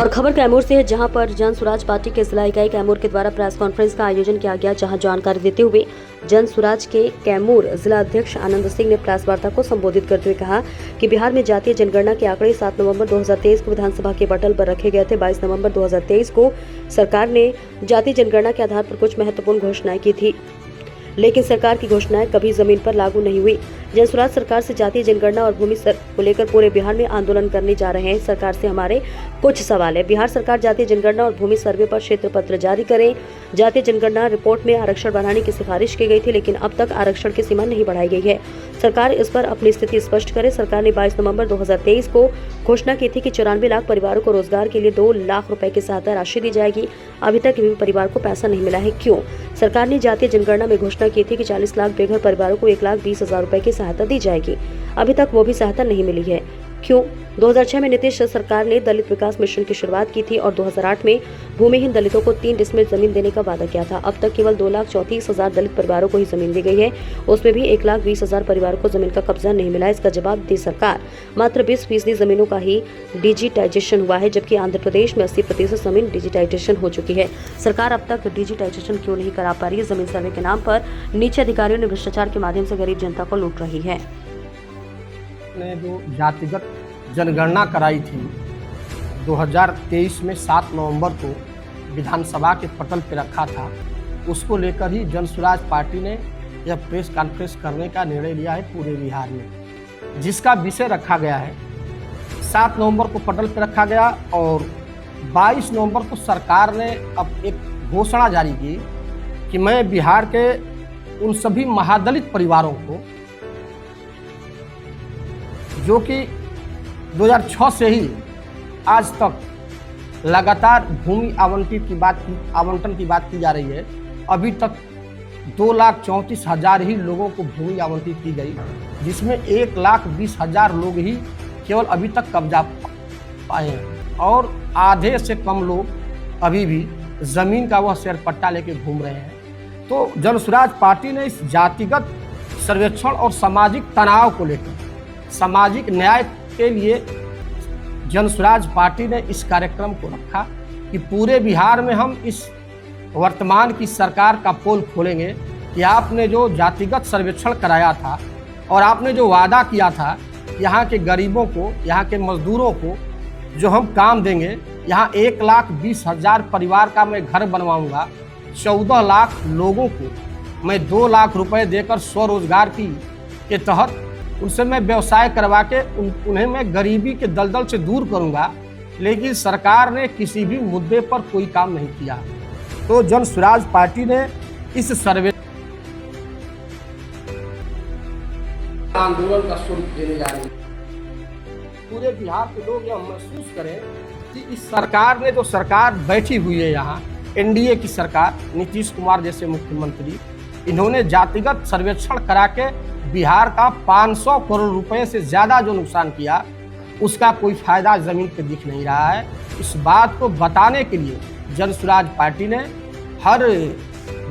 और खबर कैमूर से है, जहां पर जन स्वराज पार्टी के जिला इकाई कैमूर के द्वारा प्रेस कॉन्फ्रेंस का आयोजन किया गया। जहां जानकारी देते हुए जन स्वराज के कैमूर जिला अध्यक्ष आनंद सिंह ने प्रेस वार्ता को संबोधित करते हुए कहा कि बिहार में जातीय जनगणना के आंकड़े 7 नवंबर 2023 को विधानसभा के पटल पर रखे गए थे। 22 नवंबर 2023 को सरकार ने जातीय जनगणना के आधार पर कुछ महत्वपूर्ण घोषणाएं की थी, लेकिन सरकार की घोषणाएं कभी जमीन पर लागू नहीं हुई। जन स्वराज सरकार से जातीय जनगणना और भूमि को लेकर पूरे बिहार में आंदोलन करने जा रहे हैं। सरकार से हमारे कुछ सवाल है। बिहार सरकार जातीय जनगणना और भूमि सर्वे पर क्षेत्र पत्र जारी करें। जातीय जनगणना रिपोर्ट में आरक्षण बढ़ाने की सिफारिश की गई थी, लेकिन अब तक आरक्षण की सीमा नहीं बढ़ाई गई है। सरकार इस पर अपनी स्थिति स्पष्ट करे। सरकार ने 22 नवंबर 2023 को घोषणा की थी कि 94 लाख परिवारों को रोजगार के लिए 2 लाख रुपए की सहायता राशि दी जाएगी। अभी तक भी परिवार को पैसा नहीं मिला है। क्यों? सरकार ने जातीय जनगणना में घोषणा की थी कि 40 लाख बेघर परिवारों को 1,20,000 रुपए की सहायता दी जाएगी। अभी तक वो भी सहायता नहीं मिली है। क्यों? 2006 में नीतीश सरकार ने दलित विकास मिशन की शुरुआत की थी और 2008 में भूमिहीन दलितों को 3 डिसमिल जमीन देने का वादा किया था। अब तक केवल 2,34,000 दलित परिवारों को ही जमीन दी गई है। उसमें भी 1,20,000 परिवारों को जमीन का कब्जा नहीं मिला है। इसका जवाब दी सरकार। मात्र 20% जमीनों का ही डिजिटाइजेशन हुआ है, जबकि आंध्र प्रदेश में 80% जमीन डिजिटाइजेशन हो चुकी है। सरकार अब तक डिजिटाइजेशन क्यों नहीं करा पा रही है? जमीन सर्वे के नाम पर नीचे अधिकारियों ने भ्रष्टाचार के माध्यम से गरीब जनता को लूट रही है। ने जो जातिगत जनगणना कराई थी 2023 में 7 नवंबर को विधानसभा के पटल पर रखा था, उसको लेकर ही जन स्वराज पार्टी ने यह प्रेस कॉन्फ्रेंस करने का निर्णय लिया है पूरे बिहार में, जिसका विषय रखा गया है 7 नवंबर को पटल पर रखा गया और 22 नवंबर को सरकार ने अब एक घोषणा जारी की कि मैं बिहार के उन सभी महादलित परिवारों को जो कि 2006 से ही आज तक लगातार भूमि आवंटन की बात की जा रही है। अभी तक 2,34,000 ही लोगों को भूमि आवंटित की गई, जिसमें 1,20,000 लोग ही केवल अभी तक कब्जा पाए हैं और आधे से कम लोग अभी भी जमीन का वह शेरपट्टा लेके घूम रहे हैं। तो जन स्वराज पार्टी ने इस जातिगत सर्वेक्षण और सामाजिक तनाव को लेकर सामाजिक न्याय के लिए जन स्वराज पार्टी ने इस कार्यक्रम को रखा कि पूरे बिहार में हम इस वर्तमान की सरकार का पोल खोलेंगे कि आपने जो जातिगत सर्वेक्षण कराया था और आपने जो वादा किया था यहाँ के गरीबों को, यहाँ के मजदूरों को जो हम काम देंगे, यहाँ 1,20,000 परिवार का मैं घर बनवाऊंगा, 14 लाख लोगों को मैं 2 लाख रुपए देकर स्वरोजगार के तहत उनसे मैं व्यवसाय करवा के उन्हें मैं गरीबी के दलदल से दूर करूंगा, लेकिन सरकार ने किसी भी मुद्दे पर कोई काम नहीं किया। तो जन स्वराज पार्टी ने इस सर्वे आंदोलन का स्वरूप देने जा रही है। पूरे बिहार के लोग यह महसूस करें कि इस सरकार ने, जो सरकार बैठी हुई है यहाँ, एनडीए की सरकार, नीतीश कुमार जैसे मुख्यमंत्री, इन्होंने जातिगत सर्वेक्षण करा के बिहार का 500 करोड़ रुपए से ज़्यादा जो नुकसान किया, उसका कोई फायदा जमीन पे दिख नहीं रहा है। इस बात को बताने के लिए जन स्वराज पार्टी ने हर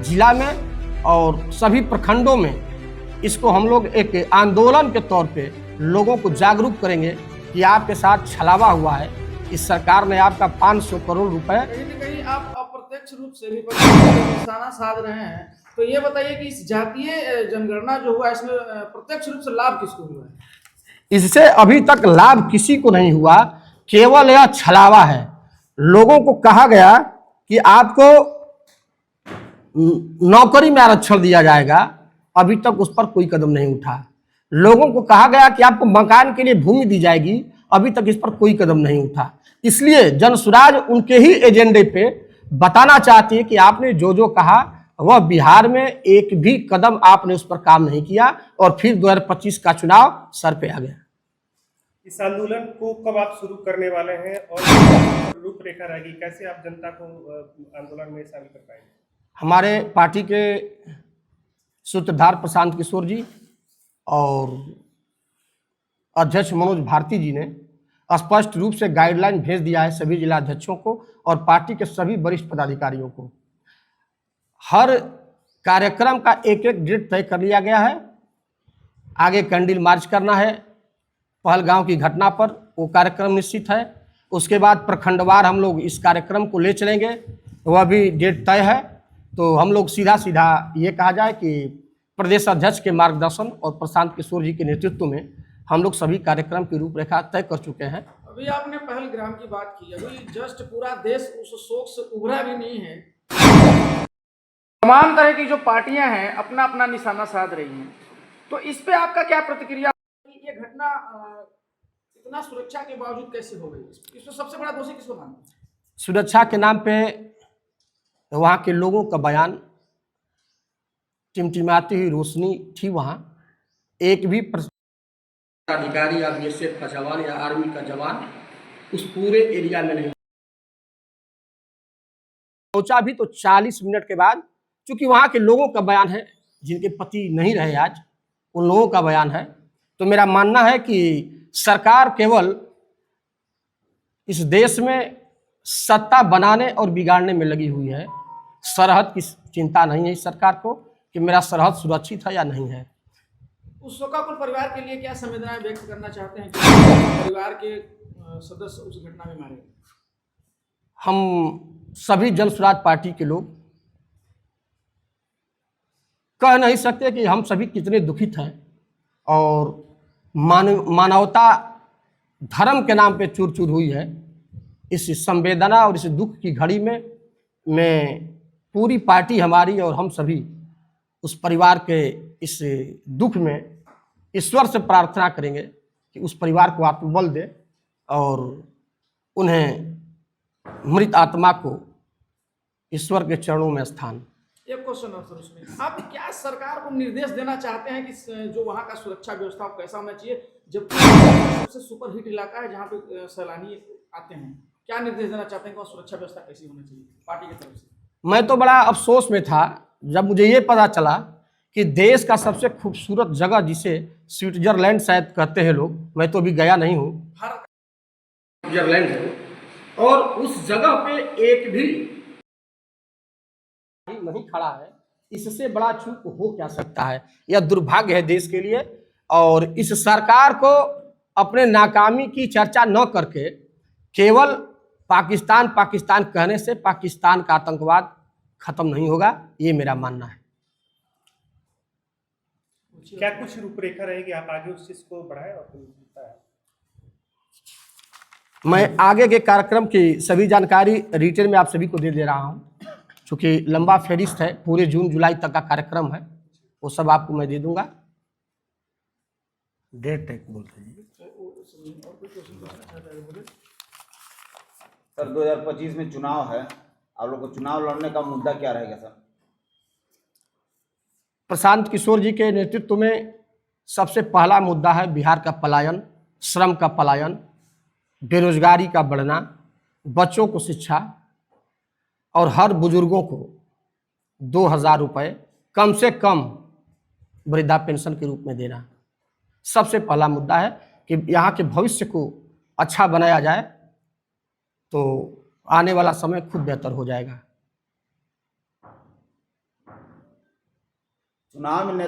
जिला में और सभी प्रखंडों में इसको हम लोग एक आंदोलन के तौर पे लोगों को जागरूक करेंगे कि आपके साथ छलावा हुआ है। इस सरकार ने आपका 500 करोड़ रुपए कहीं न कहीं आप अप्रत्यक्ष रूप से विपक्ष पर निशाना साध रहे हैं। तो ये बताइए कि इस जातीय जनगणना जो हुआ, इसमें प्रत्यक्ष रूप से लाभ किसको हुआ है? इससे अभी तक लाभ किसी को नहीं हुआ, केवल यह छलावा है। लोगों को कहा गया कि आपको नौकरी में आरक्षण दिया जाएगा, अभी तक उस पर कोई कदम नहीं उठा। लोगों को कहा गया कि आपको मकान के लिए भूमि दी जाएगी, अभी तक इस पर कोई कदम नहीं उठा। इसलिए जन स्वराज उनके ही एजेंडे पे बताना चाहती है कि आपने जो जो कहा वह बिहार में एक भी कदम आपने उस पर काम नहीं किया और फिर 2025 का चुनाव सर पे आ गया। इस आंदोलन को कब आप शुरू करने वाले हैं और रूपरेखा रहेगी, कैसे आप जनता को आंदोलन में शामिल कर पाएंगे? हमारे पार्टी के सूत्रधार प्रशांत किशोर जी और अध्यक्ष मनोज भारती जी ने स्पष्ट रूप से गाइडलाइन भेज दिया है सभी जिला अध्यक्षों को और पार्टी के सभी वरिष्ठ पदाधिकारियों को। हर कार्यक्रम का एक एक डेट तय कर लिया गया है। आगे कैंडल मार्च करना है, पहलगांव की घटना पर वो कार्यक्रम निश्चित है उसके बाद प्रखंडवार हम लोग इस कार्यक्रम को ले चलेंगे, वह भी डेट तय है। तो हम लोग सीधा सीधा ये कहा जाए कि प्रदेश अध्यक्ष के मार्गदर्शन और प्रशांत किशोर जी के नेतृत्व में हम लोग सभी कार्यक्रम की रूपरेखा तय कर चुके हैं। अभी आपने पहलग्राम की बात की, अभी जस्ट पूरा देश उस शोक से उभरा भी नहीं है। तमाम तरह की जो पार्टियां हैं अपना अपना निशाना साध रही हैं, तो इस पे आपका क्या प्रतिक्रिया? ये घटना इतना सुरक्षा के बावजूद कैसे हो गई? इसमें सबसे बड़ा दोषी किसको मानते हैं? सुरक्षा के नाम पे वहाँ के लोगों का बयान, टिमटिमाती हुई रोशनी थी वहाँ। एक भी अधिकारी या बीएसएफ का जवान या आर्मी का जवान उस पूरे एरिया में नहीं पहुंचा भी। तो 40 मिनट के बाद, चूंकि वहाँ के लोगों का बयान है, जिनके पति नहीं रहे आज, उन लोगों का बयान है, तो मेरा मानना है कि सरकार केवल इस देश में सत्ता बनाने और बिगाड़ने में लगी हुई है। सरहद की चिंता नहीं है इस सरकार को कि मेरा सरहद सुरक्षित है या नहीं है। उस शोकाकुल परिवार के लिए क्या संवेदनाएं व्यक्त करना चाहते हैं कि परिवार के सदस्य उस घटना में मारे? हम सभी जन स्वराज पार्टी के लोग कह नहीं सकते कि हम सभी कितने दुखित हैं, और मानवता धर्म के नाम पे चूर चूर हुई है। इस संवेदना और इस दुख की घड़ी में पूरी पार्टी हमारी और हम सभी उस परिवार के इस दुख में ईश्वर से प्रार्थना करेंगे कि उस परिवार को आत्मबल दे और उन्हें मृत आत्मा को ईश्वर के चरणों में स्थान। एक क्वेश्चन और सर, उसमें आप क्या सरकार को निर्देश देना चाहते हैं कि जो वहाँ का सुरक्षा व्यवस्था कैसा होना चाहिए, जबकि सबसे सुपरहिट इलाका है जहाँ पे सैलानी आते हैं? क्या निर्देश देना चाहते हैं कि वहाँ सुरक्षा व्यवस्था कैसी होनी चाहिए पार्टी की तरफ से? मैं तो बड़ा अफसोस में था जब मुझे ये पता चला कि देश का सबसे खूबसूरत जगह, जिसे स्विट्जरलैंड शायद कहते हैं लोग, मैं तो अभी गया नहीं हूँ, स्विट्जरलैंड है, और उस जगह पे एक भी नहीं खड़ा है। इससे बड़ा चूक हो क्या सकता है? यह दुर्भाग्य है देश के लिए। और इस सरकार को अपने नाकामी की चर्चा न करके केवल पाकिस्तान पाकिस्तान कहने से पाकिस्तान का आतंकवाद खत्म नहीं होगा, ये मेरा मानना है। क्या कुछ रूपरेखा रहेगी, आप आगे उस चीज को बढ़ाएं? और मैं आगे के कार्यक्रम की सभी जानकारी रिटेल में आप सभी को दे रहा हूं, क्योंकि लंबा फेरिस्त है, पूरे जून जुलाई तक का कार्यक्रम है, वो सब आपको मैं दे दूंगा। डेट तक बोलते हैं सर। 2025 में चुनाव है, आप लोग को चुनाव लड़ने का मुद्दा क्या रहेगा सर? प्रशांत किशोर जी के नेतृत्व में सबसे पहला मुद्दा है बिहार का पलायन, श्रम का पलायन, बेरोजगारी का बढ़ना, बच्चों को शिक्षा और हर बुजुर्गों को 2000 रुपये कम से कम वृद्धा पेंशन के रूप में देना सबसे पहला मुद्दा है कि यहाँ के भविष्य को अच्छा बनाया जाए, तो आने वाला समय खुद बेहतर हो जाएगा। चुनाव में